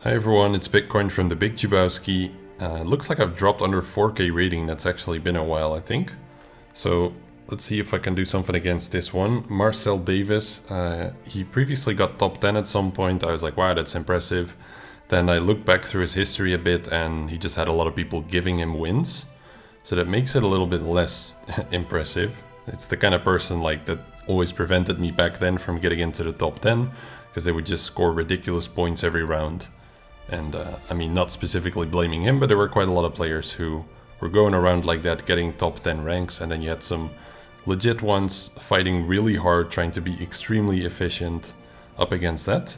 Hi everyone, it's Bitcoin from the Big Jabowski. Looks like I've dropped under 4K rating. That's actually been a while, I think. So let's see if I can do something against this one. Marcel Davis, he previously got top 10 at some point. I was like, wow, that's impressive. Then I looked back through his history a bit and he just had a lot of people giving him wins. So that makes it a little bit less impressive. It's the kind of person like that always prevented me back then from getting into the top 10 because they would just score ridiculous points every round. And I mean, not specifically blaming him, but there were quite a lot of players who were going around like that, getting top 10 ranks, and then you had some legit ones fighting really hard, trying to be extremely efficient up against that.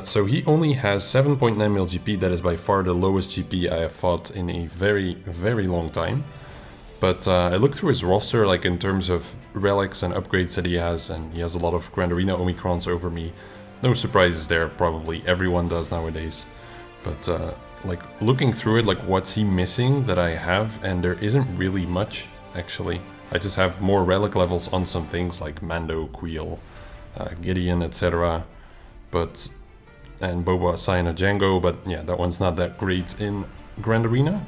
So he only has 7.9 mil GP. That is by far the lowest GP I have fought in a very, very long time. But I looked through his roster, like in terms of relics and upgrades that he has, and he has a lot of Grand Arena Omicrons over me. No surprises there, probably everyone does nowadays. But like looking through it, like what's he missing that I have, and there isn't really much actually. I just have more relic levels on some things like Mando, Queel, Gideon, etc. And Boba, Cyana, Django, but yeah, that one's not that great in Grand Arena.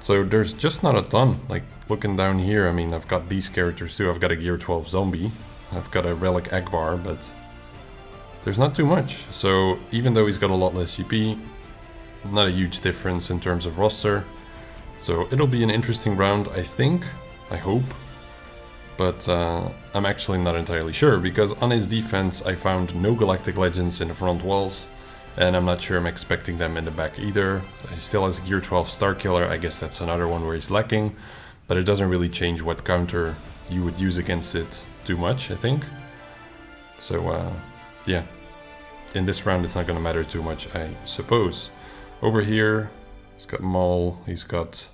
So there's just not a ton. Like looking down here, I mean, I've got these characters too. I've got a Gear 12 zombie. I've got a relic Akbar, but there's not too much. So even though he's got a lot less GP, not a huge difference in terms of roster. So it'll be an interesting round, I think. I hope. But I'm actually not entirely sure, because on his defense I found no Galactic Legends in the front walls, and I'm not sure I'm expecting them in the back either. He still has Gear 12 Starkiller. I guess that's another one where he's lacking, but it doesn't really change what counter you would use against it too much, I think. So yeah, in this round it's not going to matter too much, I suppose. Over here, he's got Maul, he's got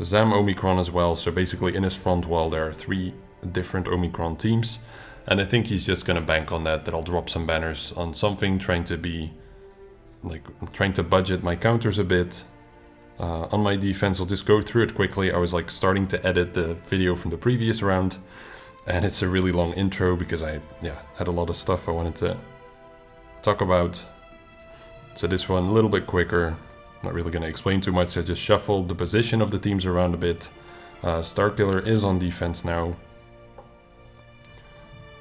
Zam Omicron as well, so basically in his front wall there are 3 different Omicron teams, and I think he's just gonna bank on that I'll drop some banners on something, trying to budget my counters a bit. On my defense, I'll just go through it quickly. I was like starting to edit the video from the previous round, and it's a really long intro because I had a lot of stuff I wanted to talk about. So this one a little bit quicker, not really going to explain too much. I just shuffled the position of the teams around a bit. Starkiller is on defense now.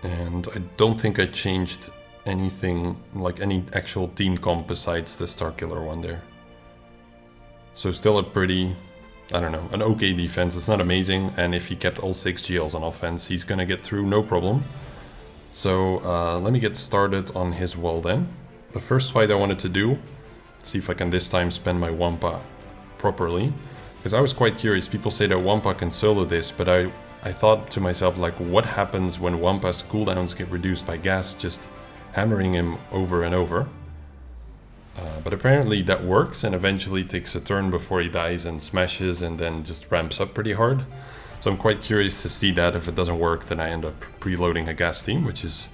And I don't think I changed anything, like any actual team comp besides the Starkiller one there. So still a pretty, I don't know, an okay defense. It's not amazing, and if he kept all 6 GLs on offense, he's going to get through no problem. So let me get started on his wall then. The first fight I wanted to do, see if I can this time spend my Wampa properly, because I was quite curious. People say that Wampa can solo this, but I thought to myself, like, what happens when Wampa's cooldowns get reduced by gas, just hammering him over and over? But apparently that works, and eventually takes a turn before he dies and smashes and then just ramps up pretty hard. So I'm quite curious to see that. If it doesn't work, then I end up preloading a gas team, which is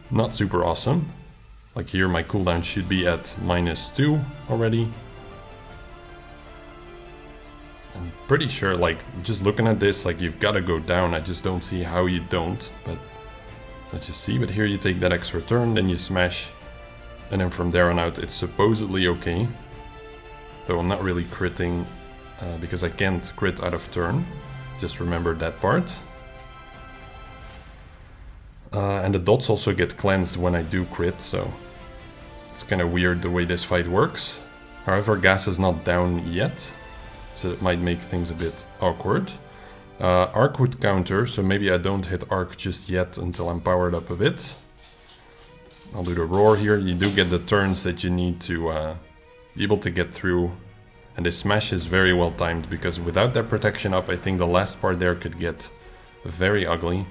not super awesome. Like here, my cooldown should be at -2 already. I'm pretty sure, like, just looking at this, like, you've got to go down. I just don't see how you don't, but let's just see. But here you take that extra turn, then you smash, and then from there on out, it's supposedly okay. Though I'm not really critting, because I can't crit out of turn. Just remember that part. And the dots also get cleansed when I do crit, so it's kind of weird the way this fight works. However, gas is not down yet, so it might make things a bit awkward. Arc would counter, so maybe I don't hit arc just yet until I'm powered up a bit. I'll do the roar here. You do get the turns that you need to be able to get through. And this smash is very well timed, because without that protection up, I think the last part there could get very ugly.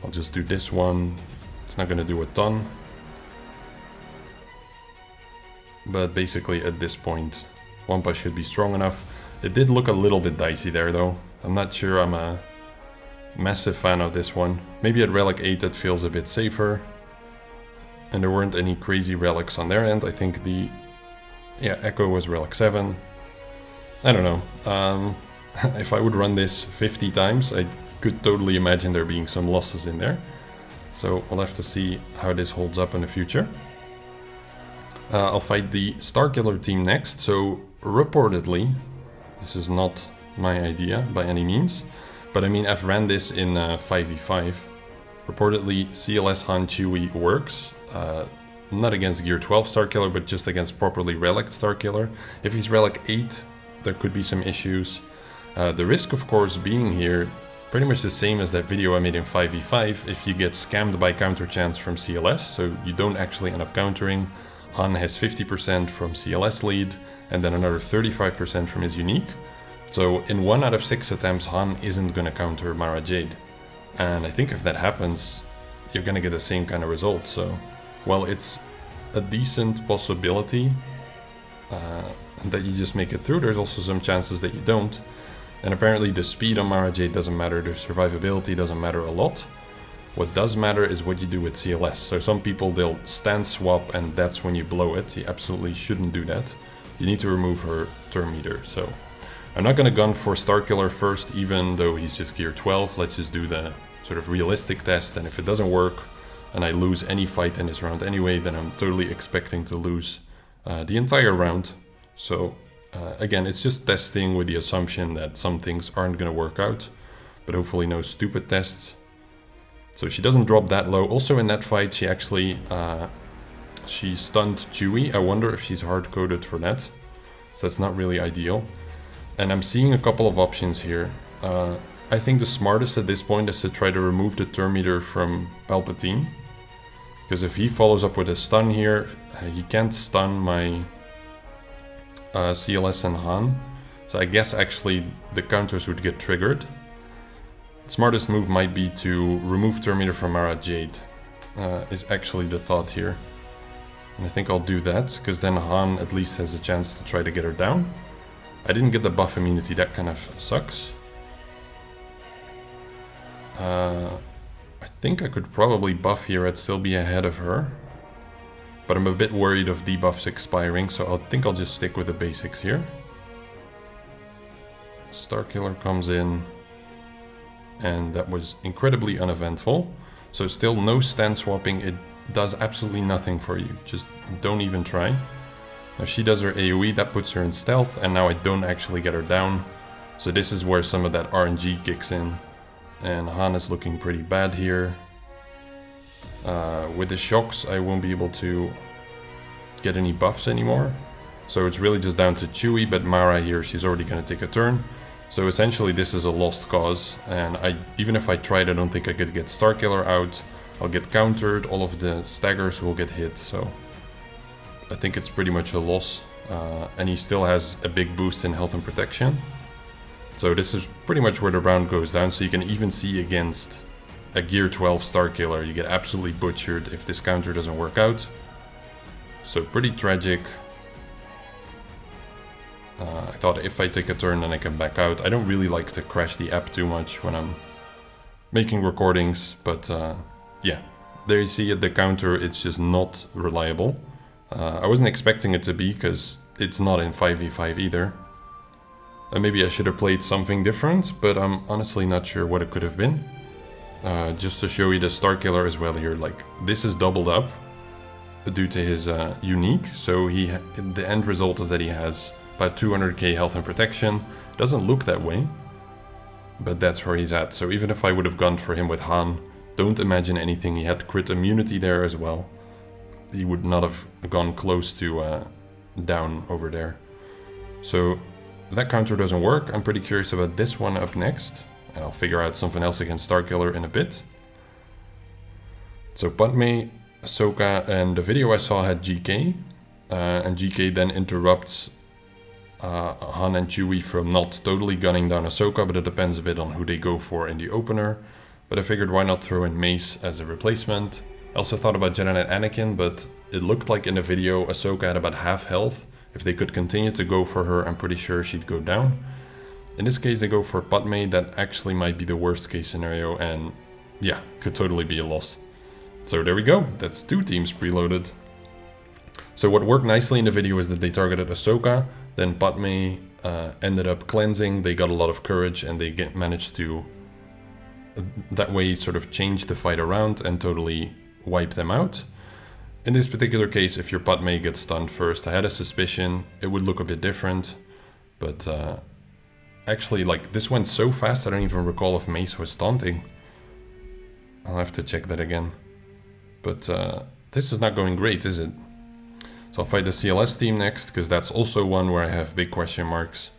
I'll just do this one. It's not going to do a ton. But basically at this point, Wampa should be strong enough. It did look a little bit dicey there though. I'm not sure I'm a massive fan of this one. Maybe at Relic 8 it feels a bit safer. And there weren't any crazy relics on their end. I think the Echo was Relic 7. I don't know. If I would run this 50 times, I could totally imagine there being some losses in there. So we'll have to see how this holds up in the future. I'll fight the Starkiller team next. So reportedly, this is not my idea by any means, but I mean, I've ran this in 5v5. Reportedly, CLS Han Chewie works. Not against Gear 12 Starkiller, but just against properly Relic Starkiller. If he's Relic 8, there could be some issues. The risk, of course, being here, pretty much the same as that video I made in 5v5, if you get scammed by counter chance from CLS, so you don't actually end up countering. Han has 50% from CLS lead, and then another 35% from his unique. So in 1 out of 6 attempts, Han isn't going to counter Mara Jade. And I think if that happens, you're going to get the same kind of result. So, well, it's a decent possibility that you just make it through. There's also some chances that you don't. And apparently the speed on Mara Jade doesn't matter, the survivability doesn't matter a lot. What does matter is what you do with CLS. So some people, they'll stand swap and that's when you blow it. You absolutely shouldn't do that. You need to remove her turn meter. So I'm not going to gun for Starkiller first, even though he's just Gear 12. Let's just do the sort of realistic test, and if it doesn't work and I lose any fight in this round anyway, then I'm totally expecting to lose the entire round. So again, it's just testing with the assumption that some things aren't going to work out, but hopefully no stupid tests. So she doesn't drop that low. Also in that fight, she actually she stunned Chewie. I wonder if she's hard-coded for that. So that's not really ideal. And I'm seeing a couple of options here. I think the smartest at this point is to try to remove the turn meter from Palpatine. Because if he follows up with a stun here, he can't stun my CLS and Han. So I guess actually the counters would get triggered. The smartest move might be to remove turn meter from Mara Jade. Is actually the thought here. And I think I'll do that, because then Han at least has a chance to try to get her down. I didn't get the buff immunity, that kind of sucks. I think I could probably buff here, I'd still be ahead of her. But I'm a bit worried of debuffs expiring, so I think I'll just stick with the basics here. Starkiller comes in, and that was incredibly uneventful. So still no stand swapping, it does absolutely nothing for you, just don't even try. Now she does her AoE, that puts her in stealth, and now I don't actually get her down. So this is where some of that RNG kicks in. And Han is looking pretty bad here. With the shocks, I won't be able to get any buffs anymore. So it's really just down to Chewie, but Mara here, she's already going to take a turn. So essentially this is a lost cause, and even if I tried, I don't think I could get Starkiller out. I'll get countered, all of the staggers will get hit, so I think it's pretty much a loss. And he still has a big boost in health and protection. So this is pretty much where the round goes down, so you can even see against a Gear 12 Starkiller, you get absolutely butchered if this counter doesn't work out. So pretty tragic. I thought if I take a turn then I can back out. I don't really like to crash the app too much when I'm making recordings, but yeah. There you see it, the counter, it's just not reliable. I wasn't expecting it to be, because it's not in 5v5 either. Maybe I should have played something different, but I'm honestly not sure what it could have been. Just to show you the Starkiller as well here, like this is doubled up due to his unique. So the end result is that he has about 200k health and protection. Doesn't look that way, but that's where he's at. So even if I would have gone for him with Han, don't imagine anything. He had crit immunity there as well. He would not have gone close to down over there. So that counter doesn't work. I'm pretty curious about this one up next. And I'll figure out something else against Starkiller in a bit. So Padme, Ahsoka, and the video I saw had GK. And GK then interrupts Han and Chewie from not totally gunning down Ahsoka, but it depends a bit on who they go for in the opener. But I figured why not throw in Mace as a replacement. I also thought about Jedi Knight Anakin, but it looked like in the video Ahsoka had about half health. If they could continue to go for her, I'm pretty sure she'd go down. In this case, they go for Padme. That actually might be the worst case scenario, and yeah, could totally be a loss. So there we go. That's 2 teams preloaded. So what worked nicely in the video is that they targeted Ahsoka, then Padme ended up cleansing. They got a lot of courage, and they managed to that way sort of change the fight around and totally wipe them out. in this particular case, if your putt may get stunned first, I had a suspicion it would look a bit different, but actually, like, this went so fast I don't even recall if Mace was taunting. I'll have to check that again. But this is not going great, is it? So I'll fight the CLS team next, because that's also one where I have big question marks.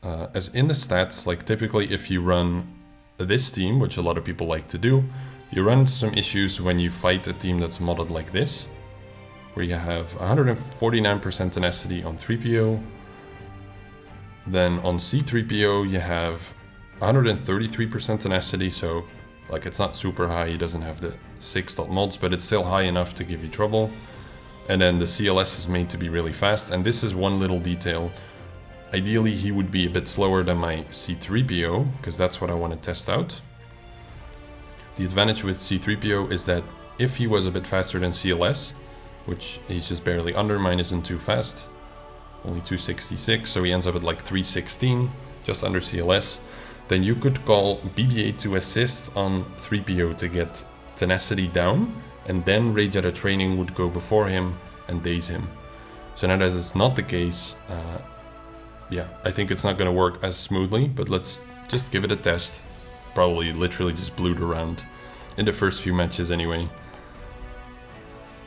As in the stats, like typically if you run this team, which a lot of people like to do, you run into some issues when you fight a team that's modded like this, where you have 149% tenacity on 3PO. Then on C3PO you have 133% tenacity, so like it's not super high, he doesn't have the 6 mods, but it's still high enough to give you trouble. And then the CLS is made to be really fast, and this is one little detail. Ideally he would be a bit slower than my C3PO, because that's what I want to test out. The advantage with C3PO is that if he was a bit faster than CLS, which he's just barely under, mine isn't too fast, only 266, so he ends up at like 316, just under CLS, then you could call BB-8 to assist on 3PO to get tenacity down, and then Rage at a Training would go before him and daze him. So now that is not the case, yeah, I think it's not going to work as smoothly, but let's just give it a test. Probably literally just blew it around in the first few matches anyway.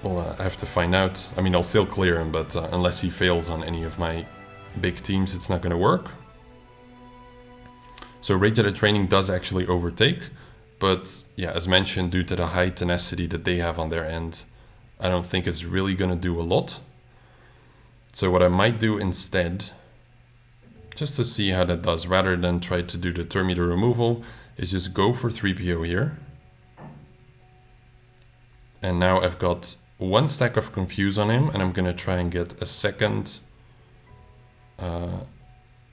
Well, I have to find out. I mean, I'll still clear him, but unless he fails on any of my big teams, it's not going to work. So Rage at a Training does actually overtake, but yeah, as mentioned, due to the high tenacity that they have on their end, I don't think it's really going to do a lot. So what I might do instead, just to see how that does, rather than try to do the Terminator removal, is just go for 3PO here. And now I've got one stack of Confuse on him, and I'm going to try and get a second.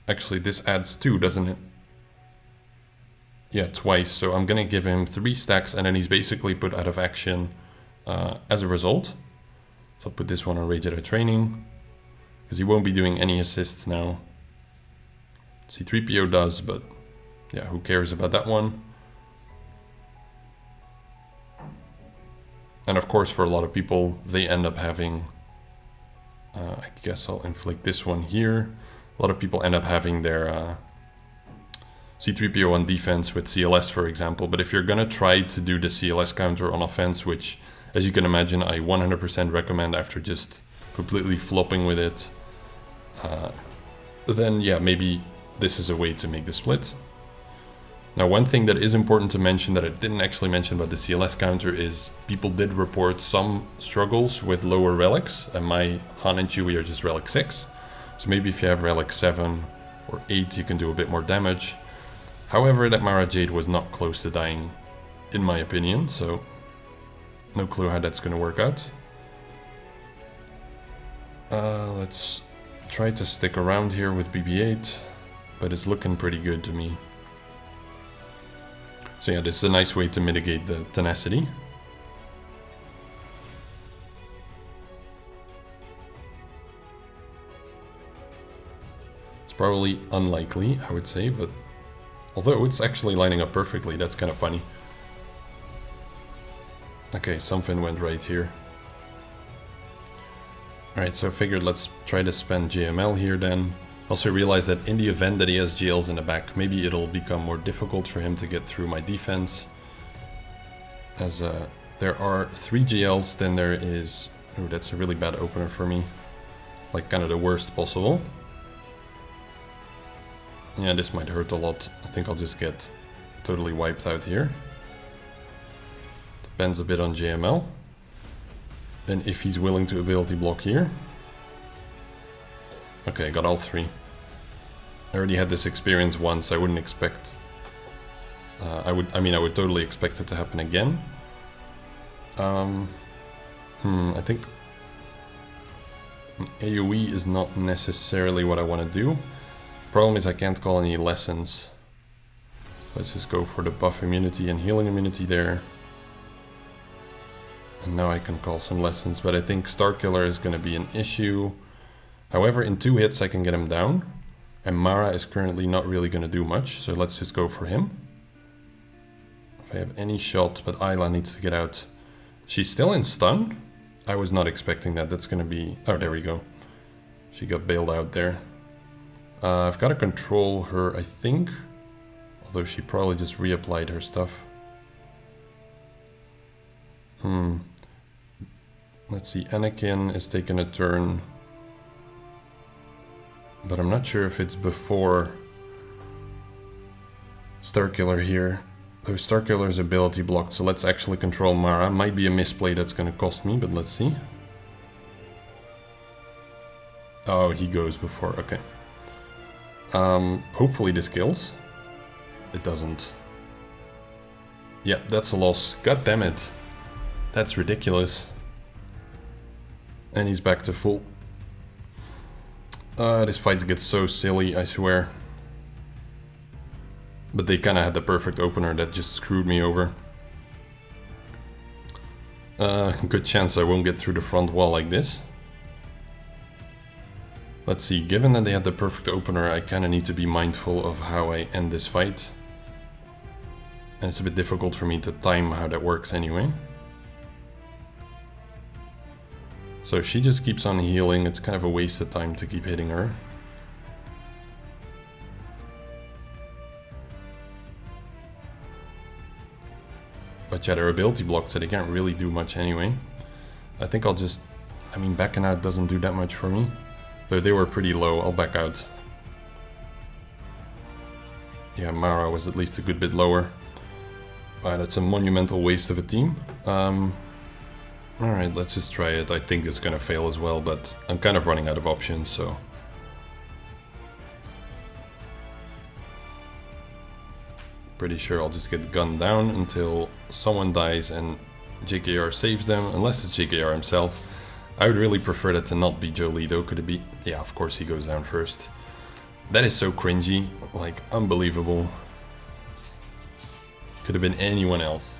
Actually, this adds 2, doesn't it? Yeah, twice. So I'm going to give him 3 stacks, and then he's basically put out of action as a result. So I'll put this one on Rage at a Training, because he won't be doing any assists now. C3PO does, but yeah, who cares about that one? And of course, for a lot of people, they end up having, I guess I'll inflict this one here. A lot of people end up having their C3PO on defense with CLS, for example. But if you're gonna try to do the CLS counter on offense, which, as you can imagine, I 100% recommend after just completely flopping with it, then yeah, maybe this is a way to make the split. Now, one thing that is important to mention that I didn't actually mention about the CLS counter is people did report some struggles with lower relics, and my Han and Chewie are just relic 6. So maybe if you have relic 7 or 8, you can do a bit more damage. However, that Mara Jade was not close to dying, in my opinion, so no clue how that's going to work out. Let's try to stick around here with BB-8, but it's looking pretty good to me. So yeah, this is a nice way to mitigate the tenacity. It's probably unlikely, I would say, but although it's actually lining up perfectly, that's kind of funny. Okay, something went right here. Alright, so I figured let's try to spend JML here then. Also realized that in the event that he has GLs in the back, maybe it'll become more difficult for him to get through my defense. As there are 3 GLs, then there is... Oh, that's a really bad opener for me. Like kind of the worst possible. Yeah, this might hurt a lot. I think I'll just get totally wiped out here. Depends a bit on JML. Then if he's willing to ability block here. Okay, I got all 3. I already had this experience once. I wouldn't expect... I would totally expect it to happen again. I think AoE is not necessarily what I want to do. Problem is I can't call any lessons. Let's just go for the buff immunity and healing immunity there. And now I can call some lessons, but I think Starkiller is going to be an issue. However, in 2 hits I can get him down. And Mara is currently not really going to do much, so let's just go for him. If I have any shot, but Ayla needs to get out. She's still in stun, I was not expecting that. That's gonna be... Oh, there we go. She got bailed out there. I've got to control her, I think. Although she probably just reapplied her stuff. Let's see, Anakin is taking a turn. But I'm not sure if it's before Starkiller here. Though Starkiller's ability blocked, so let's actually control Mara. Might be a misplay that's gonna cost me, but let's see. Oh, he goes before, okay. Hopefully this kills. It doesn't. Yeah, that's a loss. God damn it. That's ridiculous. And he's back to full. This fight gets so silly, I swear. But they kinda had the perfect opener that just screwed me over. Good chance I won't get through the front wall like this. Let's see, given that they had the perfect opener, I kinda need to be mindful of how I end this fight. And it's a bit difficult for me to time how that works anyway. So she just keeps on healing, it's kind of a waste of time to keep hitting her. But yeah, their ability blocked, so they can't really do much anyway. I think I'll just... I mean, backing out doesn't do that much for me. Though they were pretty low, I'll back out. Yeah, Mara was at least a good bit lower. That's a monumental waste of a team. Alright, let's just try it. I think it's gonna fail as well, but I'm kind of running out of options, so... Pretty sure I'll just get gunned down until someone dies and JKR saves them, unless it's JKR himself. I would really prefer that to not be Jolie though. Could it be? Yeah, of course he goes down first. That is so cringy, like unbelievable. Could have been anyone else.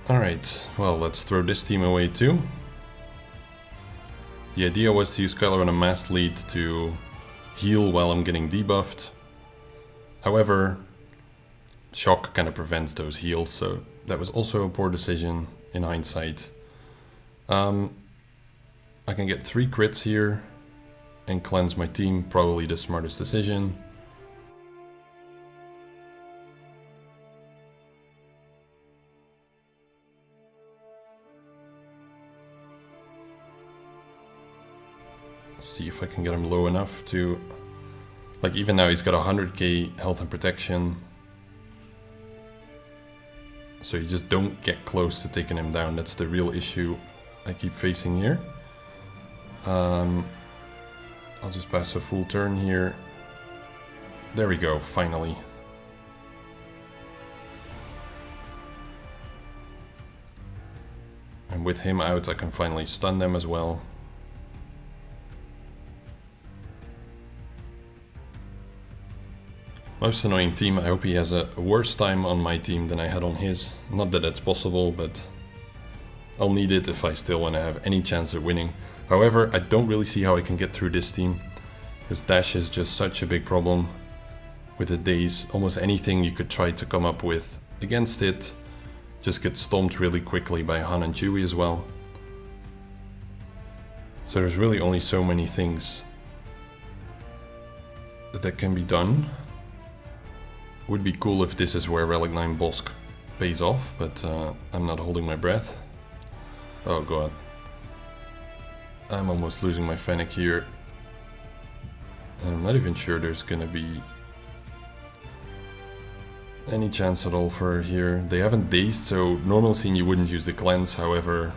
Alright, well, let's throw this team away too. The idea was to use Kylo on a mass lead to heal while I'm getting debuffed. However, shock kind of prevents those heals, so that was also a poor decision in hindsight. I can get 3 crits here and cleanse my team, probably the smartest decision. See if I can get him low enough to... Like, even now he's got 100k health and protection. So you just don't get close to taking him down. That's the real issue I keep facing here. I'll just pass a full turn here. There we go, finally. And with him out, I can finally stun them as well. Most annoying team. I hope he has a worse time on my team than I had on his. Not that that's possible, but I'll need it if I still want to have any chance of winning. However, I don't really see how I can get through this team. His dash is just such a big problem with the days. Almost anything you could try to come up with against it just gets stomped really quickly by Han and Chewie as well. So there's really only so many things that can be done. Would be cool if this is where Relic 9 Bosk pays off, but I'm not holding my breath. Oh god. I'm almost losing my Fennec here. I'm not even sure there's gonna be any chance at all for her here. They haven't dazed, so normal scene you wouldn't use the cleanse, however,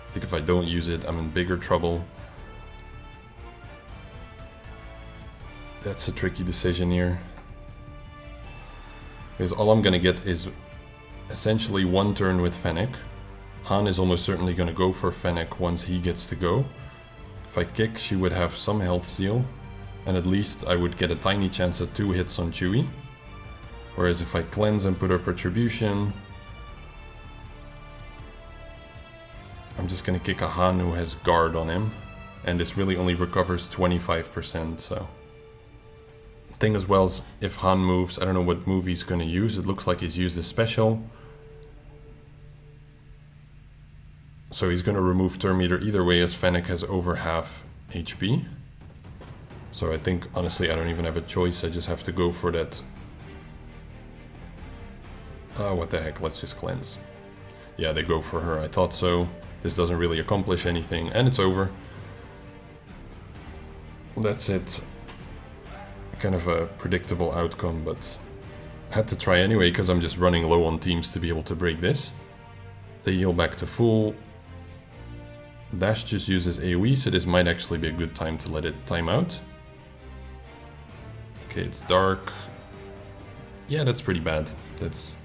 I think if I don't use it, I'm in bigger trouble. That's a tricky decision here. Because all I'm gonna get is essentially one turn with Fennec. Han is almost certainly gonna go for Fennec once he gets to go. If I kick, she would have some health steal, and at least I would get a tiny chance at 2 hits on Chewie. Whereas if I cleanse and put up Retribution, I'm just gonna kick a Han who has guard on him, and this really only recovers 25%, so... Thing as well as if Han moves, I don't know what move he's gonna use. It looks like he's used a special. So he's going to remove turn meter either way, as Fennec has over half HP. So I think, honestly, I don't even have a choice. I just have to go for that. What the heck, let's just cleanse. Yeah, they go for her, I thought so. This doesn't really accomplish anything, and it's over. That's it. Kind of a predictable outcome, but I had to try anyway, because I'm just running low on teams to be able to break this. They heal back to full. Dash just uses AoE, so this might actually be a good time to let it time out. Okay, it's dark. Yeah, that's pretty bad. That's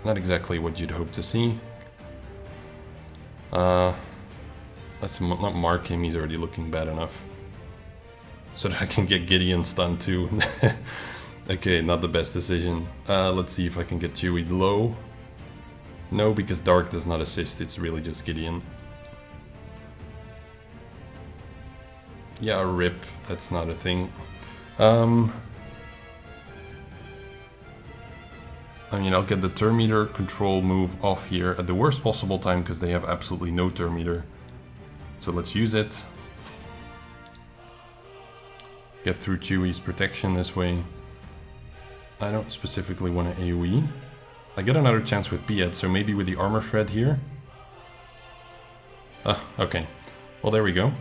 not exactly what you'd hope to see. Let's not mark him, he's already looking bad enough. So that I can get Gideon stunned too. Okay, not the best decision. Let's see if I can get Chewie low. No, because Dark does not assist, it's really just Gideon. Yeah, rip, that's not a thing. I mean, I'll get the turn meter control move off here at the worst possible time, because they have absolutely no turn meter. So let's use it. Get through Chewie's protection this way. I don't specifically want to AoE. I get another chance with Piet, so maybe with the armor shred here. Okay. Well, there we go.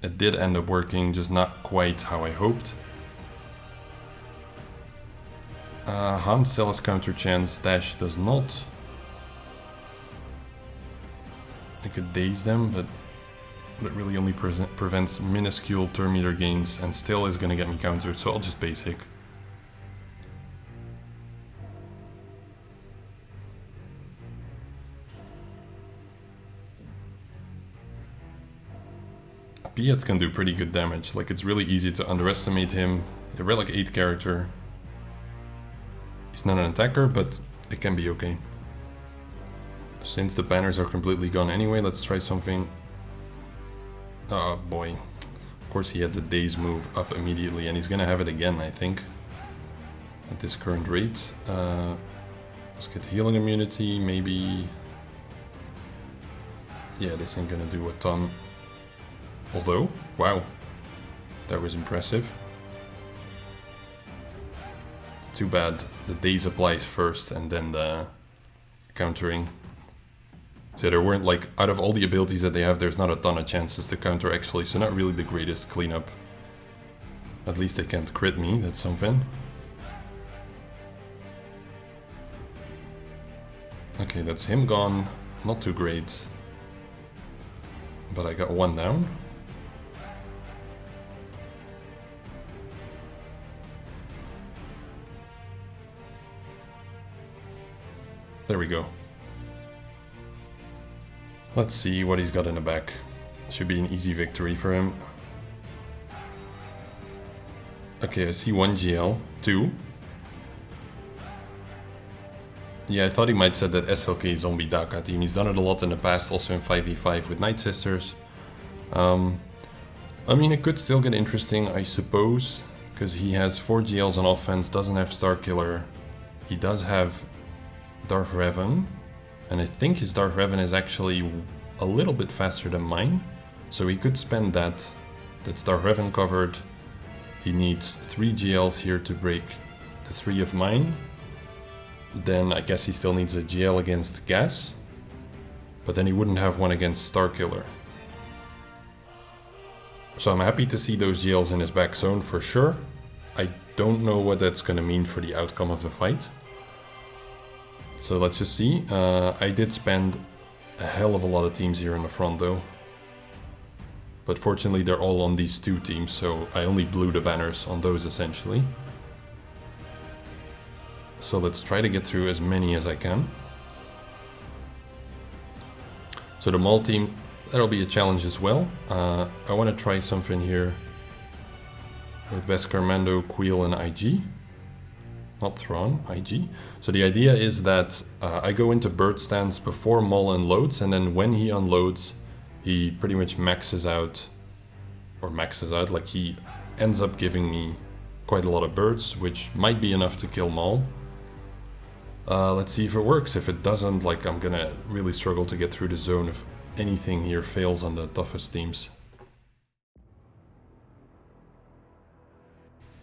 It did end up working, just not quite how I hoped. Han still has counter chance, Dash does not. I could daze them, but it really only prevents minuscule turn meter gains and still is going to get me countered, so I'll just basic. Piet can do pretty good damage, like it's really easy to underestimate him. A relic 8 character. He's not an attacker, but it can be okay. Since the banners are completely gone anyway, let's try something. Oh boy. Of course he had the daze move up immediately, and he's gonna have it again, I think. At this current rate. Let's get healing immunity, maybe. Yeah, this ain't gonna do a ton. Although, wow, that was impressive. Too bad the daze applies first and then the countering. So there weren't, like, out of all the abilities that they have, there's not a ton of chances to counter actually, so not really the greatest cleanup. At least they can't crit me, that's something. Okay, that's him gone, not too great. But I got one down. There we go. Let's see what he's got in the back. Should be an easy victory for him. Okay, I see 1 GL, 2. Yeah, I thought he might said that SLK Zombie Daka team. He's done it a lot in the past, also in 5v5 with Night Sisters. I mean, it could still get interesting, I suppose, because he has 4 GLs on offense, doesn't have Starkiller. He does have Darth Revan, and I think his Darth Revan is actually a little bit faster than mine, so he could spend that. That's Darth Revan covered. He needs 3 GLs here to break the 3 of mine. Then I guess he still needs a GL against Gas, but then he wouldn't have one against Starkiller. So I'm happy to see those GLs in his back zone for sure. I don't know what that's going to mean for the outcome of the fight. So let's just see. I did spend a hell of a lot of teams here in the front though. But fortunately they're all on these 2 teams, so I only blew the banners on those essentially. So let's try to get through as many as I can. So the Maul team, that'll be a challenge as well. I want to try something here with Beskar, Mando, Queel and IG. Not Thrawn, IG. So the idea is that I go into bird stance before Maul unloads, and then when he unloads, he pretty much maxes out, like he ends up giving me quite a lot of birds, which might be enough to kill Maul. Let's see if it works. If it doesn't, like, I'm gonna really struggle to get through the zone if anything here fails on the toughest teams.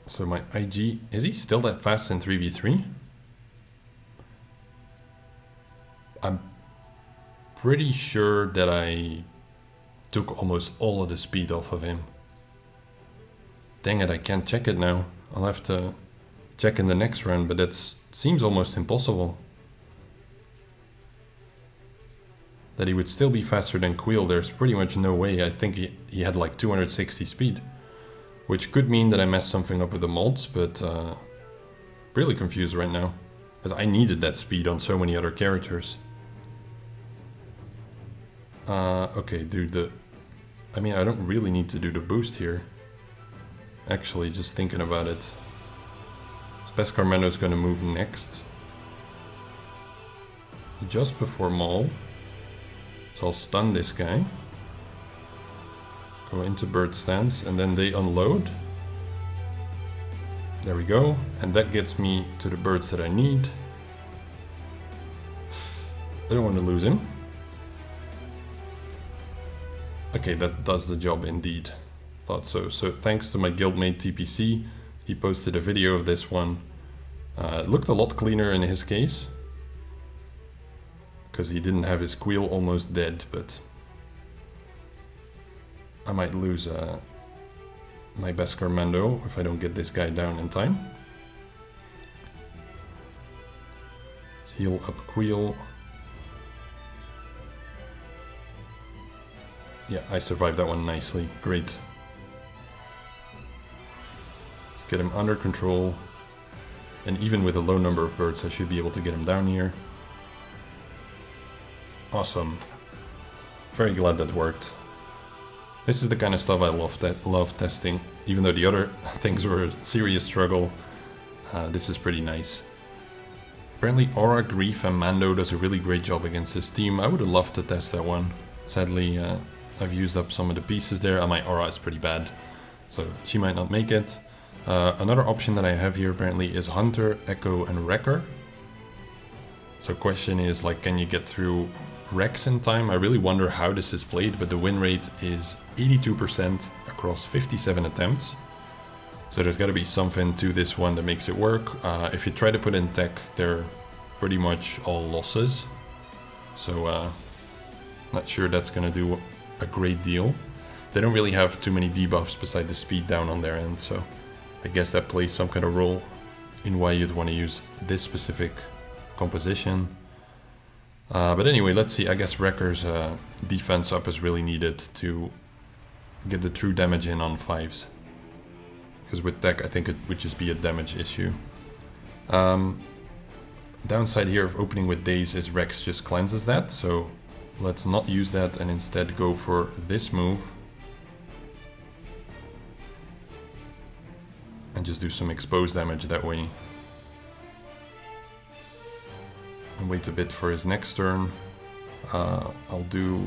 So my IG, is he still that fast in 3v3? I'm pretty sure that I took almost all of the speed off of him. Dang it, I can't check it now. I'll have to check in the next round, but that seems almost impossible. That he would still be faster than Queel, there's pretty much no way. I think he had like 260 speed. Which could mean that I messed something up with the mods, but really confused right now. Because I needed that speed on so many other characters. Okay, dude, I mean, I don't really need to do the boost here. Actually, just thinking about it. Beskar Mando's gonna move next. Just before Maul. So I'll stun this guy. Go into bird stance, and then they unload. There we go. And that gets me to the birds that I need. I don't want to lose him. Okay, that does the job indeed. Thought so. So thanks to my guildmate TPC, he posted a video of this one. It looked a lot cleaner in his case. Because he didn't have his Queel almost dead, but I might lose my Beskar Mando if I don't get this guy down in time. Let's heal up Queel. Yeah, I survived that one nicely. Great. Let's get him under control. And even with a low number of birds, I should be able to get him down here. Awesome. Very glad that worked. This is the kind of stuff I love testing. Even though the other things were a serious struggle, this is pretty nice. Apparently Aura, Grief and Mando does a really great job against this team. I would have loved to test that one. Sadly, I've used up some of the pieces there, and my Aura is pretty bad. So she might not make it. Another option that I have here apparently is Hunter, Echo and Wrecker. So question is, like, can you get through Rex in time? I really wonder how this is played, but the win rate is 82% across 57 attempts. So there's got to be something to this one that makes it work. If you try to put in tech, they're pretty much all losses. So not sure that's going to do a great deal. They don't really have too many debuffs beside the speed down on their end, so I guess that plays some kind of role in why you'd want to use this specific composition. But anyway, let's see. I guess Wrecker's defense up is really needed to get the true damage in on 5s. Because with tech, I think it would just be a damage issue. Downside here of opening with Daze is Rex just cleanses that, so let's not use that and instead go for this move. And just do some exposed damage that way. And wait a bit for his next turn. I'll do...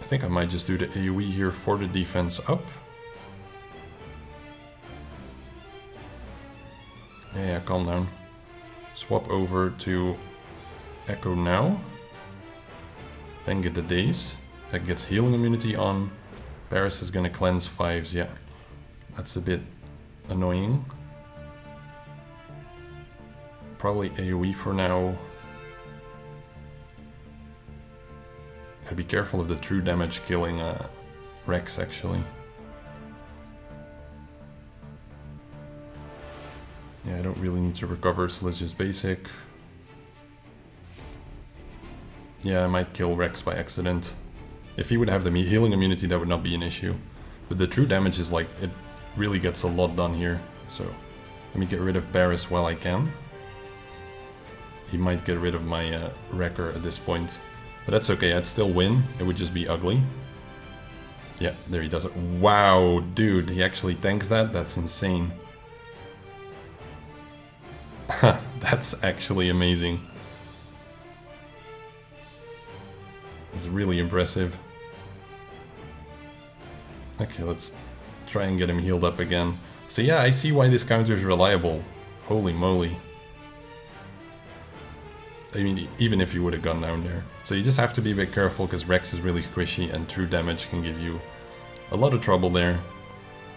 I think I might just do the AoE here for the defense up. Yeah, calm down. Swap over to Echo now. Then get the Daze. That gets healing immunity on. Paris is gonna cleanse 5s, yeah. That's a bit annoying. Probably AoE for now. Gotta be careful of the true damage killing Rex, actually. Yeah, I don't really need to recover, so let's just basic. Yeah, I might kill Rex by accident. If he would have the healing immunity, that would not be an issue. But the true damage is like, it really gets a lot done here. So, let me get rid of Barris while I can. He might get rid of my Wrecker at this point. But that's okay, I'd still win. It would just be ugly. Yeah, there he does it. Wow, dude, he actually tanks that? That's insane. That's actually amazing. It's really impressive. Okay, let's try and get him healed up again. So yeah, I see why this counter is reliable. Holy moly. I mean, even if you would have gone down there. So you just have to be a bit careful because Rex is really squishy and true damage can give you a lot of trouble there.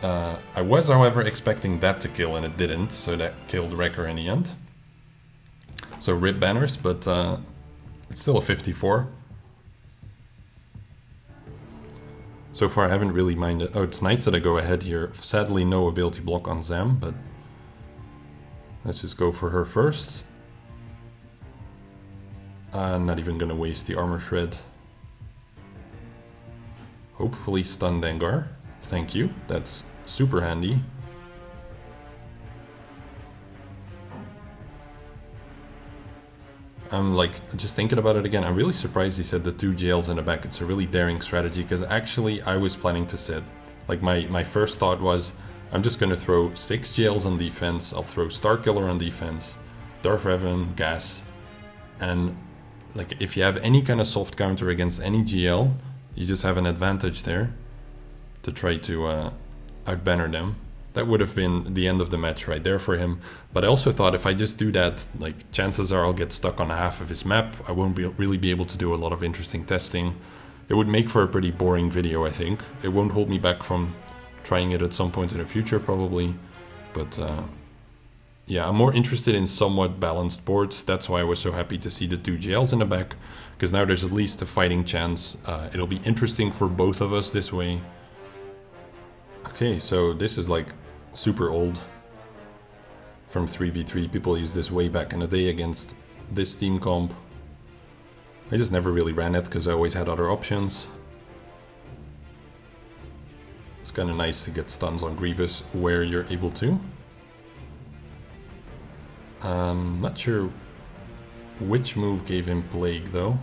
I was, however, expecting that to kill and it didn't, so that killed Wrecker in the end. So rip banners, but it's still a 54. So far I haven't really minded. Oh, it's nice that I go ahead here. Sadly no ability block on Zam, but let's just go for her first. I'm not even gonna waste the armor shred. Hopefully stun Dengar. Thank you, that's super handy. I'm like, just thinking about it again, I'm really surprised he said the 2 jails in the back. It's a really daring strategy, because actually I was planning to set, like my first thought was, I'm just gonna throw 6 jails on defense, I'll throw Starkiller on defense, Darth Revan, gas, and like if you have any kind of soft counter against any GL, you just have an advantage there to try to outbanner them. That would have been the end of the match right there for him. But I also thought if I just do that, like chances are I'll get stuck on half of his map. I won't really be able to do a lot of interesting testing. It would make for a pretty boring video, I think. It won't hold me back from trying it at some point in the future probably. But yeah, I'm more interested in somewhat balanced boards. That's why I was so happy to see the 2 jails in the back. Because now there's at least a fighting chance. It'll be interesting for both of us this way. Okay, so this is like super old from 3v3. People used this way back in the day against this team comp. I just never really ran it because I always had other options. It's kind of nice to get stuns on Grievous where you're able to. Not sure which move gave him Plague though.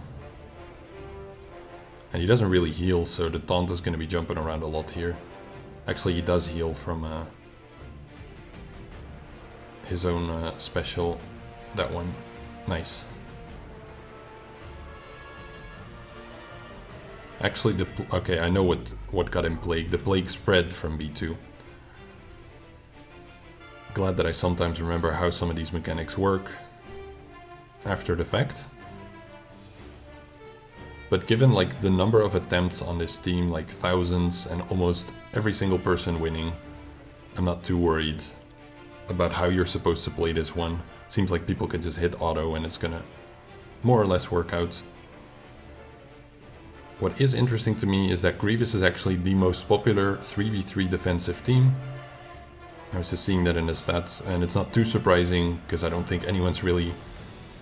And he doesn't really heal, so the taunt is going to be jumping around a lot here. Actually, he does heal from his own special. That one. Nice. Actually, okay, I know what got him Plague. The Plague spread from B2. Glad that I sometimes remember how some of these mechanics work after the fact. But given like the number of attempts on this team, like thousands and almost every single person winning, I'm not too worried about how you're supposed to play this one. Seems like people can just hit auto and it's gonna more or less work out. What is interesting to me is that Grievous is actually the most popular 3v3 defensive team. I was just seeing that in the stats, and it's not too surprising because I don't think anyone's really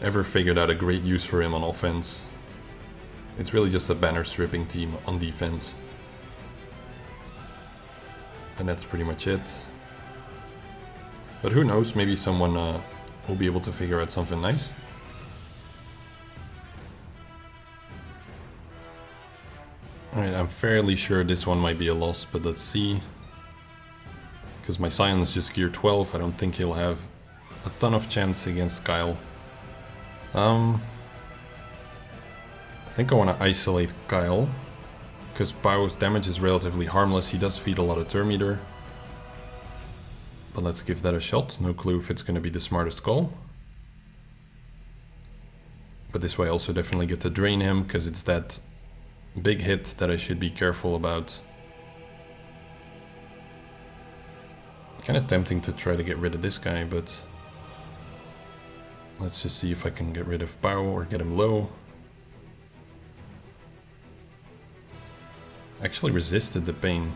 ever figured out a great use for him on offense. It's really just a banner stripping team on defense. And that's pretty much it. But who knows, maybe someone will be able to figure out something nice. Alright, I'm fairly sure this one might be a loss, but let's see. Because my Scion is just gear 12, I don't think he'll have a ton of chance against Kyle. I think I want to isolate Kyle, because Pow's damage is relatively harmless. He does feed a lot of turn meter. But let's give that a shot. No clue if it's going to be the smartest call. But this way I also definitely get to drain him, because it's that big hit that I should be careful about. Kind of tempting to try to get rid of this guy, but let's just see if I can get rid of Pow or get him low. Actually resisted the pain.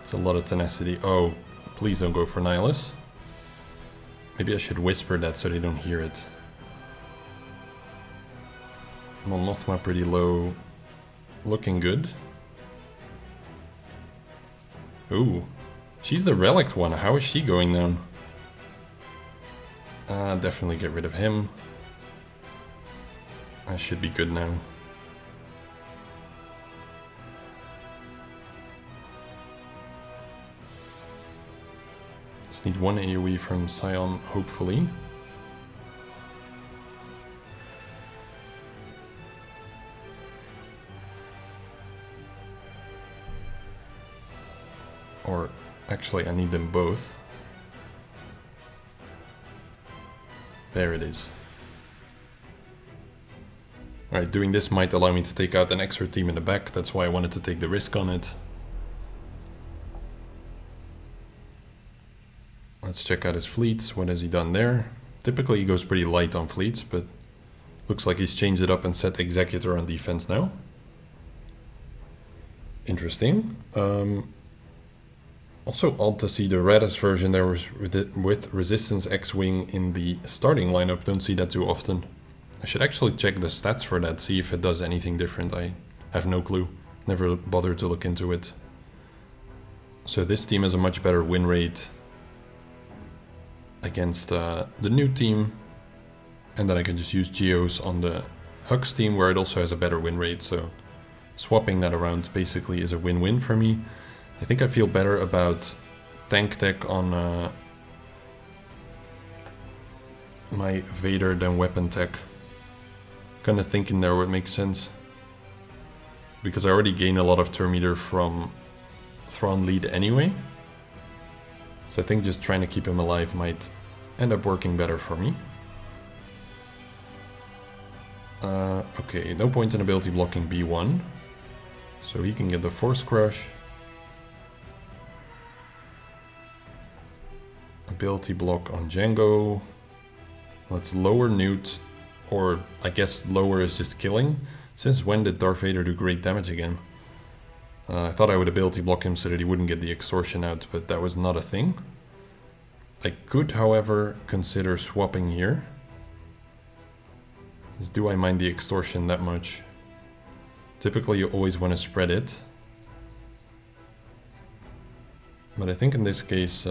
It's a lot of tenacity. Oh, please don't go for Nihilus. Maybe I should whisper that so they don't hear it. Mon Mothma pretty low. Looking good. Ooh. She's the relict one. How is she going down? Definitely get rid of him. I should be good now. Just need one AoE from Scion, hopefully. Or actually I need them both. There it is. Alright, doing this might allow me to take out an extra team in the back. That's why I wanted to take the risk on it. Let's check out his fleets. What has he done there? Typically he goes pretty light on fleets, but looks like he's changed it up and set Executor on defense now. Interesting. Also odd to see the Radis version there was with Resistance X-Wing in the starting lineup. Don't see that too often. I should actually check the stats for that, see if it does anything different. I have no clue. Never bothered to look into it. So this team has a much better win rate against the new team. And then I can just use Geos on the Hux team where it also has a better win rate. So swapping that around basically is a win-win for me. I think I feel better about tank tech on my Vader than weapon tech. Kind of thinking there would make sense. Because I already gain a lot of turn meter from Thrawn lead anyway. So I think just trying to keep him alive might end up working better for me. Okay, no point in ability blocking B1. So he can get the Force Crush. Ability block on Jango. Let's lower Newt, or I guess lower is just killing. Since when did Darth Vader do great damage again? I thought I would ability block him so that he wouldn't get the extortion out, but that was not a thing. I could, however, consider swapping here. Do I mind the extortion that much? Typically you always want to spread it. But I think in this case,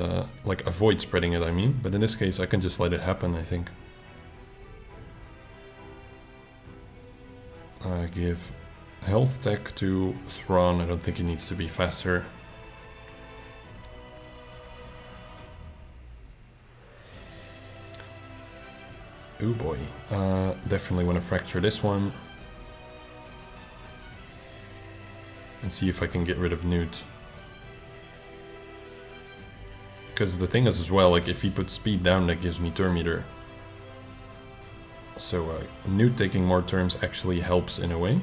like avoid spreading it I mean, but in this case I can just let it happen I think. Give health tech to Thrawn, I don't think he needs to be faster. Oh boy, definitely want to fracture this one. And see if I can get rid of Newt. Because the thing is as well, like if he puts speed down that gives me turn meter. So Newt taking more turns actually helps in a way.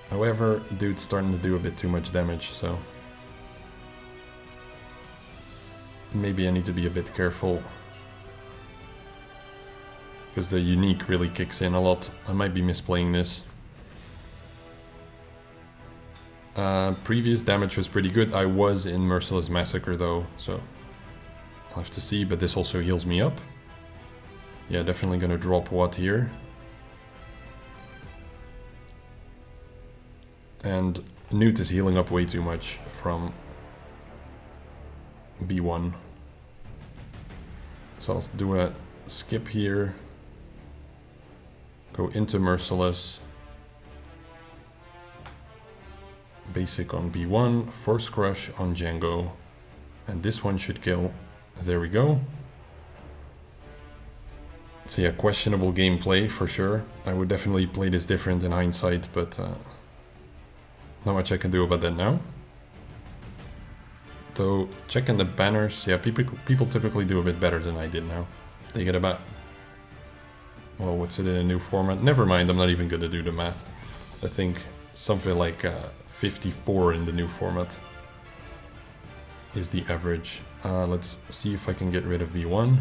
However, dude's starting to do a bit too much damage, so... maybe I need to be a bit careful. Because the unique really kicks in a lot. I might be misplaying this. Previous damage was pretty good. I was in Merciless Massacre though, so I'll have to see, but this also heals me up. Yeah, definitely gonna drop Watt here. And Newt is healing up way too much from B1. So I'll do a skip here. Go into Merciless. Basic on B1, Force Crush on Jango. And this one should kill. There we go. So yeah, questionable gameplay for sure. I would definitely play this different in hindsight, but not much I can do about that now. Though, checking the banners, yeah, people typically do a bit better than I did now. They get about... well, what's it in a new format? Never mind, I'm not even gonna do the math. I think something like 54 in the new format is the average. Let's see if I can get rid of B1.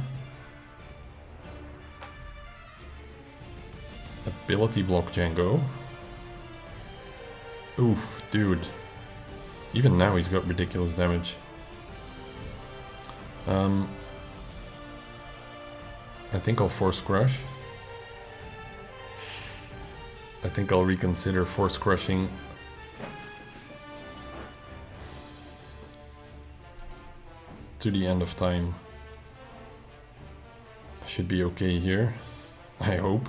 Ability block Jango. Oof, dude. Even now he's got ridiculous damage. I think I'll Force Crush. I think I'll reconsider Force Crushing. To the end of time. I should be okay here. I hope.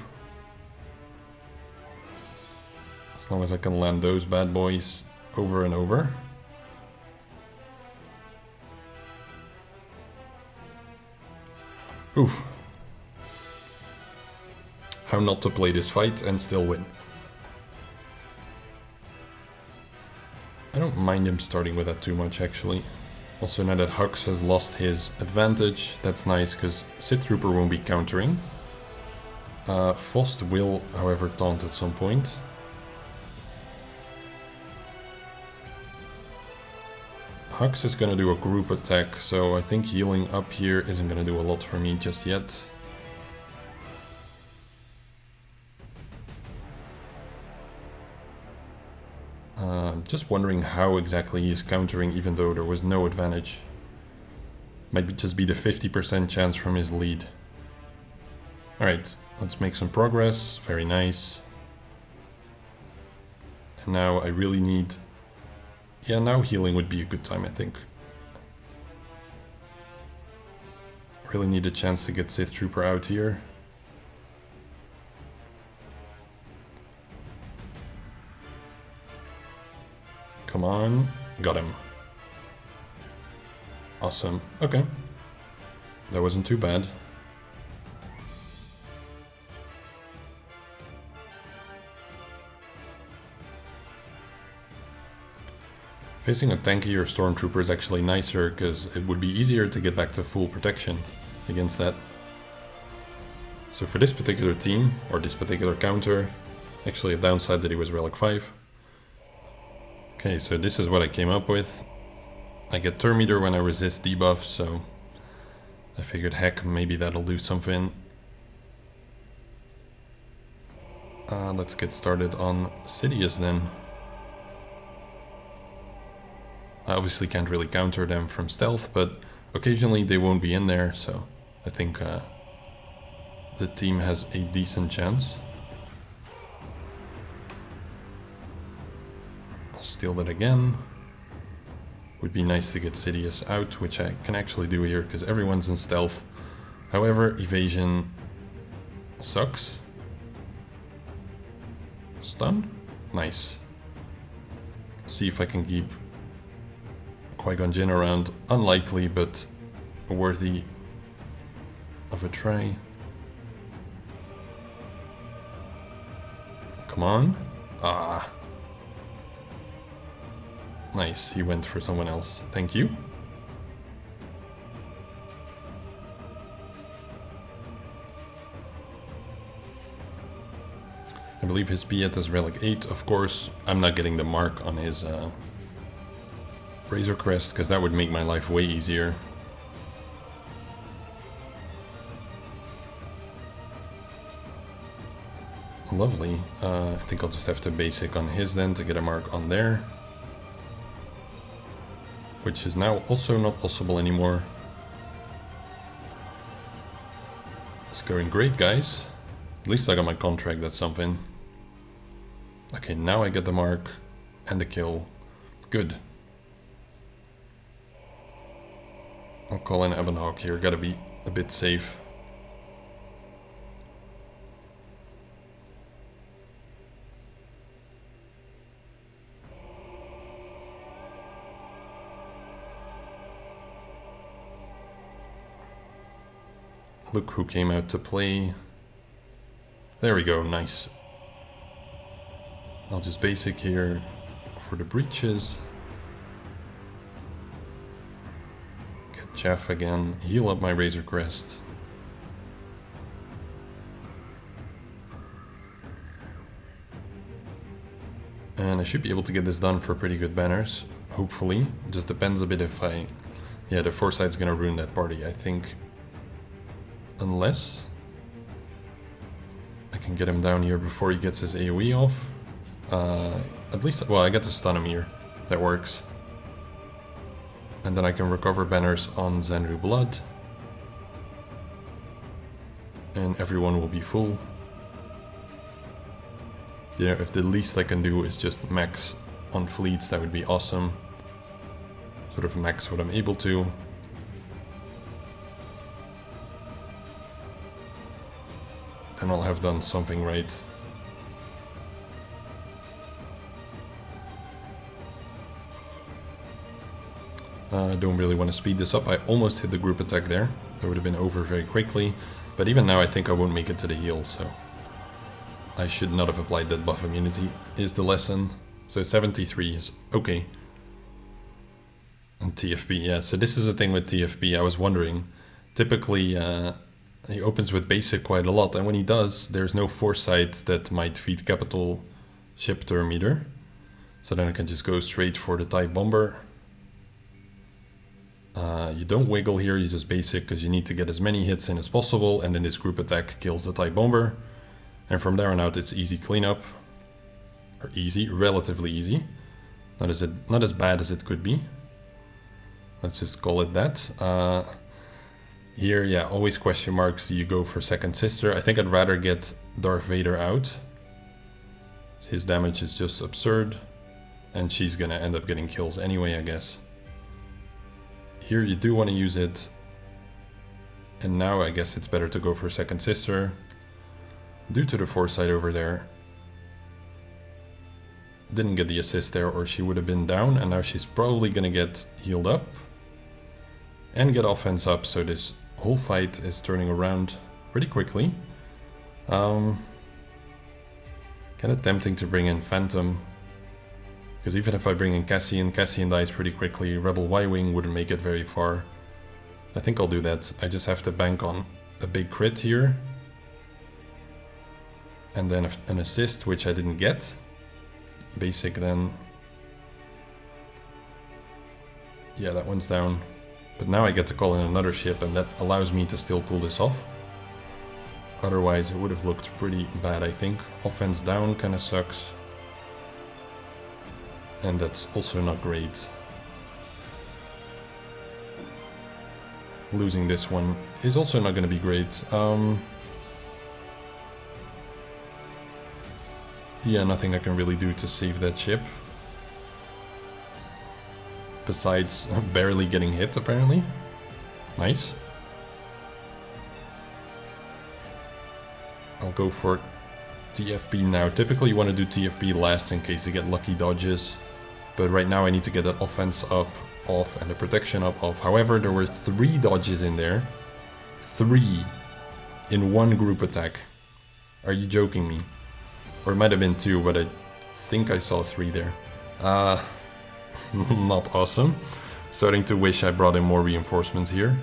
As long as I can land those bad boys over and over. Oof. How not to play this fight and still win. I don't mind him starting with that too much actually. Also now that Hux has lost his advantage, that's nice because Sith Trooper won't be countering. Fost will, however, taunt at some point. Hux is going to do a group attack, so I think healing up here isn't going to do a lot for me just yet. Just wondering how exactly he's countering even though there was no advantage. Might just be the 50% chance from his lead. Alright, let's make some progress. Very nice. And now I really need... Yeah, now healing would be a good time, I think. Really need a chance to get Sith Trooper out here. Come on, got him. Awesome, okay. That wasn't too bad. Facing a tankier stormtrooper is actually nicer because it would be easier to get back to full protection against that. So for this particular team, or this particular counter, actually a downside that he was Relic 5. Okay, so this is what I came up with. I get Turn Meter when I resist debuff, so I figured heck, maybe that'll do something. Let's get started on Sidious then. I obviously can't really counter them from stealth, but occasionally they won't be in there, so I think the team has a decent chance. I'll steal that again. Would be nice to get Sidious out, which I can actually do here because everyone's in stealth. However, evasion sucks. Stun? Nice. See if I can keep Qui-Gon Jinn around. Unlikely, but worthy of a try. Come on. Ah. Nice, he went for someone else. Thank you. I believe his Piet is Relic 8. Of course, I'm not getting the mark on his Razor Crest, because that would make my life way easier. Lovely. I think I'll just have to basic on his then to get a mark on there. Which is now also not possible anymore. It's going great, guys. At least I got my contract, that's something. Okay, now I get the mark and the kill. Good. I'll call in Ebonhawk here, gotta be a bit safe. Look who came out to play. There we go, nice. I'll just basic here for the breaches. Get Jeff again, heal up my Razor Crest. And I should be able to get this done for pretty good banners, hopefully. It just depends a bit if I... Yeah, the Foresight's gonna ruin that party, I think. Unless I can get him down here before he gets his AoE off. At least, well, I get to stun him here. That works. And then I can recover banners on Zenru Blood. And everyone will be full. You know, if the least I can do is just max on fleets, that would be awesome. Sort of max what I'm able to. Then I'll have done something right. I don't really want to speed this up. I almost hit the group attack there. That would have been over very quickly. But even now I think I won't make it to the heal, so... I should not have applied that buff immunity, is the lesson. So 73 is okay. And TFB, yeah, so this is the thing with TFB, I was wondering. Typically, he opens with basic quite a lot, and when he does, there's no foresight that might feed capital ship term either. So then I can just go straight for the TIE bomber. You don't wiggle here, you just basic because you need to get as many hits in as possible, and then this group attack kills the TIE bomber. And from there on out it's easy cleanup. Or easy, relatively easy. Not as bad as it could be. Let's just call it that. Here, yeah, always question marks, do you go for second sister? I think I'd rather get Darth Vader out. His damage is just absurd. And she's gonna end up getting kills anyway, I guess. Here you do want to use it. And now I guess it's better to go for second sister. Due to the foresight over there. Didn't get the assist there or she would have been down. And now she's probably gonna get healed up. And get offense up, so this whole fight is turning around pretty quickly. Kind of tempting to bring in Phantom. Because even if I bring in Cassian dies pretty quickly. Rebel Y-Wing wouldn't make it very far. I think I'll do that. I just have to bank on a big crit here. And then an assist, which I didn't get. Basic then. Yeah, that one's down. But now I get to call in another ship, and that allows me to still pull this off. Otherwise it would have looked pretty bad, I think. Offense down kind of sucks. And that's also not great. Losing this one is also not going to be great. Yeah, nothing I can really do to save that ship. Besides barely getting hit, apparently. Nice. I'll go for TFB now. Typically you want to do TFB last in case you get lucky dodges. But right now I need to get that offense up, off, and the protection up, off. However, there were 3 dodges in there. 3 in one group attack. Are you joking me? Or it might have been 2, but I think I saw 3 there. Not awesome. Starting to wish I brought in more reinforcements here.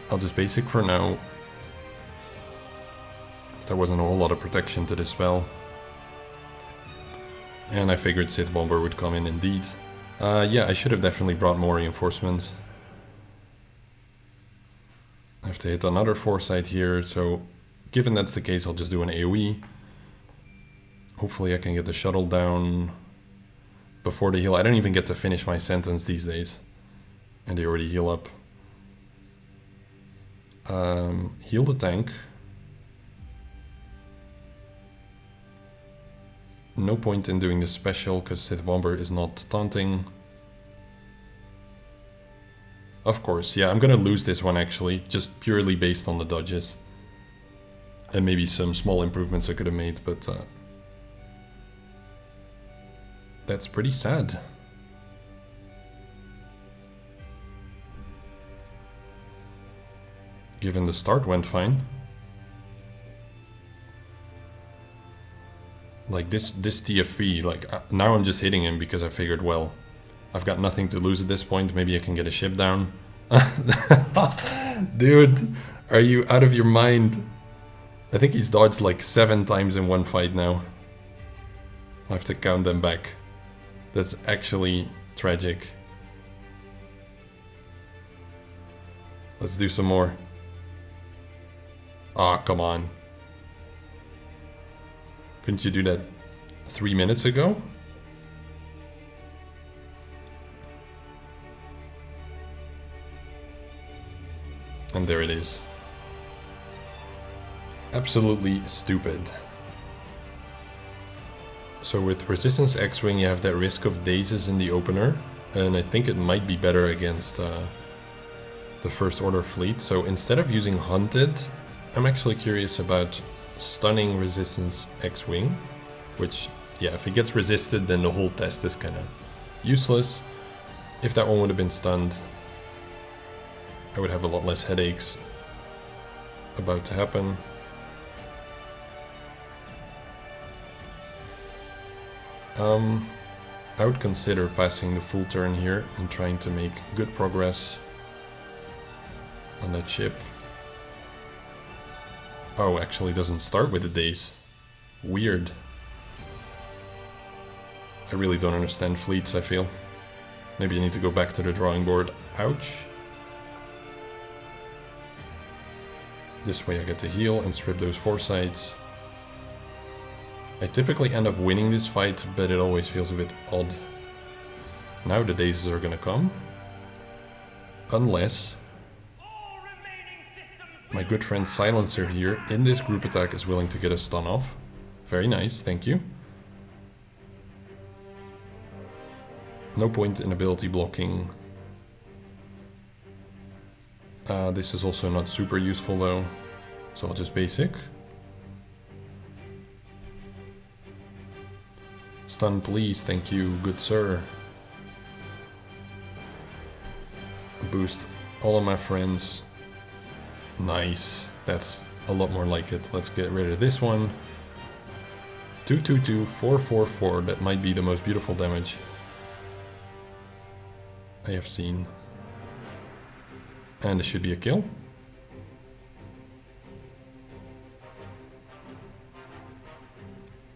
I'll just basic for now. There wasn't a whole lot of protection to this spell. And I figured Sith Bomber would come in indeed. Yeah, I should have definitely brought more reinforcements. I have to hit another foresight here, so given that's the case, I'll just do an AoE. Hopefully I can get the shuttle down before they heal. I don't even get to finish my sentence these days. And they already heal up. Heal the tank. No point in doing this special, because Sith Bomber is not taunting. Of course, yeah, I'm gonna lose this one actually, just purely based on the dodges. And maybe some small improvements I could have made, but that's pretty sad. Given the start went fine. Like this TFP, like now I'm just hitting him because I figured, well, I've got nothing to lose at this point, maybe I can get a ship down. Dude, are you out of your mind? I think he's dodged like 7 times in one fight now. I have to count them back. That's actually tragic. Let's do some more. Ah, come on. Couldn't you do that 3 minutes ago? And there it is. Absolutely stupid. So with Resistance X-Wing you have that risk of dazes in the opener. And I think it might be better against the First Order fleet. So instead of using Hunted, I'm actually curious about stunning Resistance X-Wing, which, yeah, if it gets resisted then the whole test is kind of useless. If that one would have been stunned, I would have a lot less headaches about to happen. I would consider passing the full turn here and trying to make good progress on that ship. Oh, actually doesn't start with the days. Weird. I really don't understand fleets, I feel. Maybe I need to go back to the drawing board. Ouch. This way I get to heal and strip those foresights. I typically end up winning this fight, but it always feels a bit odd. Now the days are gonna come. Unless my good friend Silencer here in this group attack is willing to get a stun off. Very nice, thank you. No point in ability blocking. This is also not super useful though, so I'll just basic. Stun please, thank you, good sir. Boost all of my friends. Nice, that's a lot more like it. Let's get rid of this one. 222, 444, that might be the most beautiful damage I have seen. And this should be a kill.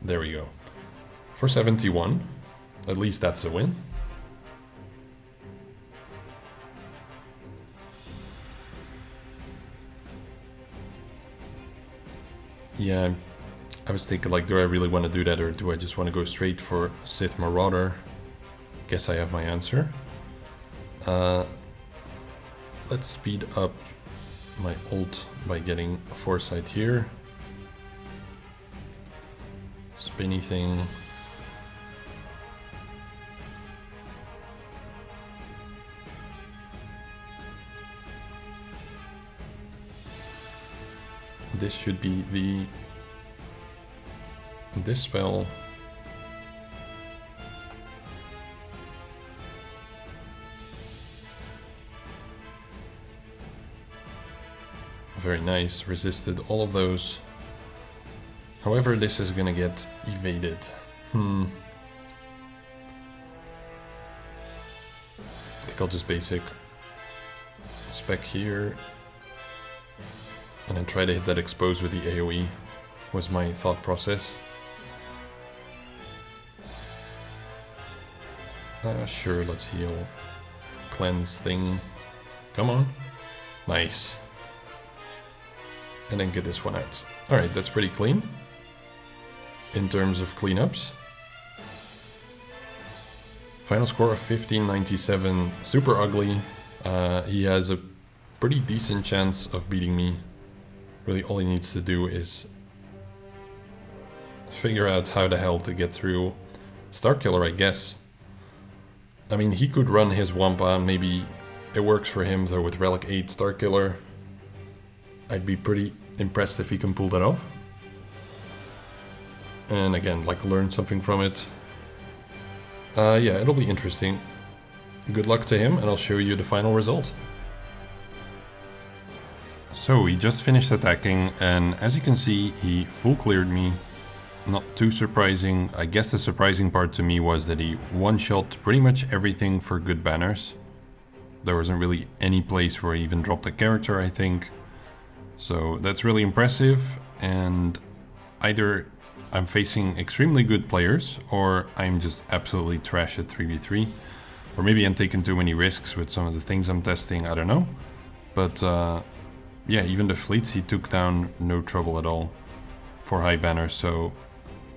There we go. For 71, at least that's a win. Yeah, I was thinking like, do I really want to do that or do I just want to go straight for Sith Marauder? Guess I have my answer. Let's speed up my ult by getting Foresight here. Spinny thing. This should be the Dispel. Very nice, resisted all of those. However, this is gonna get evaded. I think I'll just basic spec here. And then try to hit that expose with the AoE, was my thought process. Sure, let's heal. Cleanse thing. Come on. Nice. And then get this one out. Alright, that's pretty clean. In terms of cleanups. Final score of 1597. Super ugly. He has a pretty decent chance of beating me. Really all he needs to do is figure out how the hell to get through Starkiller, I guess. I mean, he could run his Wampa, maybe it works for him, though with Relic 8 Starkiller, I'd be pretty impressed if he can pull that off. And again, like, learn something from it. Yeah, it'll be interesting. Good luck to him, and I'll show you the final result. So he just finished attacking, and as you can see, he full cleared me. Not too surprising. I guess the surprising part to me was that he one-shot pretty much everything for good banners. There wasn't really any place where he even dropped a character, I think. So that's really impressive, and either I'm facing extremely good players, or I'm just absolutely trash at 3v3. Or maybe I'm taking too many risks with some of the things I'm testing, I don't know. But yeah, even the fleets he took down, no trouble at all for high banners, so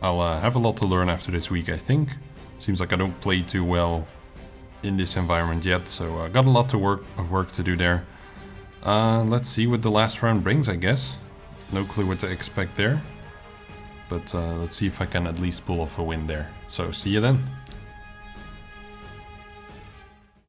I'll have a lot to learn after this week, I think. Seems like I don't play too well in this environment yet, so I got a lot of work to do there. Let's see what the last round brings, I guess. No clue what to expect there. But let's see if I can at least pull off a win there. So see you then.